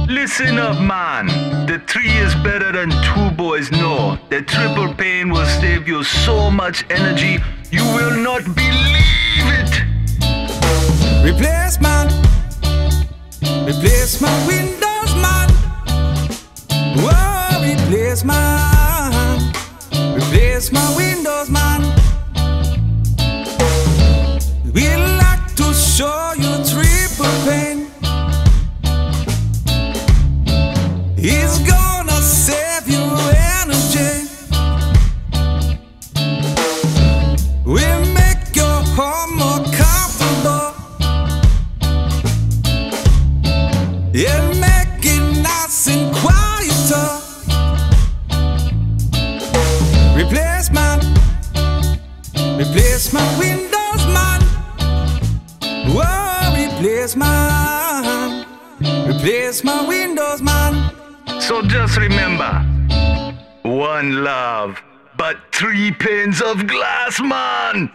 Listen up, man. The 3 is better than 2 boys, no. The triple pain will save you so much energy, you will not believe it. Replace man, replace my windows man. Whoa, replace man, replace my windows man. We like to show you triple pain. It's gonna save you energy. We'll make your home more comfortable. It'll make it nice and quieter. Replace man, replace my windows man. Whoa, replace man, replace my windows man. So just remember, 1 love, but 3 panes of glass, man.